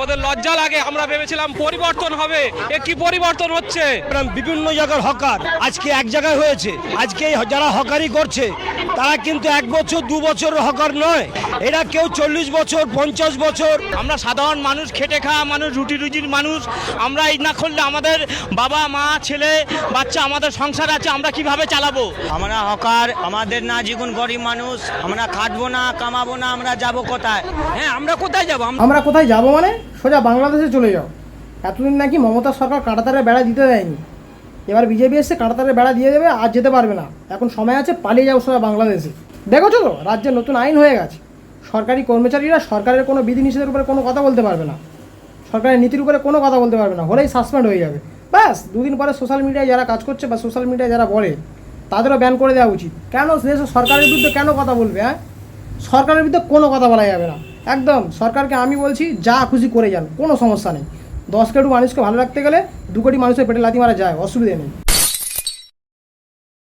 আমাদের লজ্জা লাগে। আমরা ভেবেছিলাম পরিবর্তন হবে, এ কি পরিবর্তন হচ্ছে? বিভিন্ন জায়গার হকার আজকে এক জায়গায় হয়েছে। আজকে যারা হকারি করছে তারা কিন্তু 1 বছর 2 বছরের হকার নয়, এরা কেউ 40 বছর 50 বছর। আমরা সাধারণ মানুষ, খেটে খাওয়া মানুষ, রুটি রুজির মানুষ। আমরা এই না করলে আমাদের বাবা মা ছেলে বাচ্চা আমাদের সংসার আছে, আমরা কিভাবে চালাবো? আমরা হকার, আমাদের না জীবন গরিব মানুষ, আমরা খাটবো না কামাবো না, আমরা যাব কোথায়? হ্যাঁ, আমরা কোথায় যাব? আমরা কোথায় যাব মানে সোজা বাংলাদেশে চলে যাও। এতদিন নাকি মমতা সরকার কাঁটাতারের বেড়া দিতে দেয়নি, এবার বিজেপি এসে কাঁটাতারের বেড়া দিয়ে দেবে, আর যেতে পারবে না। এখন সময় আছে, পালিয়ে যাও সোজা বাংলাদেশে। দেখেছো তো রাজ্যে নতুন আইন হয়ে গেছে, সরকারি কর্মচারীরা সরকারের কোনো বিধিনিষেধের উপরে কোনো কথা বলতে পারবে না, সরকারের নীতির উপরে কোনো কথা বলতে পারবে না, হলেই সাসপেন্ড হয়ে যাবে। ব্যাস 2 দিন পরে সোশ্যাল মিডিয়ায় যারা কাজ করছে বা সোশ্যাল মিডিয়ায় যারা বলে তাদেরও ব্যান করে দেওয়া উচিত। কেন দেশে সরকারের বিরুদ্ধে কেন কথা বলবে? হ্যাঁ, সরকারের বিরুদ্ধে কোনো কথা বলা যাবে না একদম। সরকারকে আমি বলছি যা খুশি করে যান, কোনো সমস্যা নেই। 10 কোটি মানুষকে ভালো রাখতে গেলে 2 কোটি মানুষের পেটে লাথি মারা যায়, অসুবিধা নেই।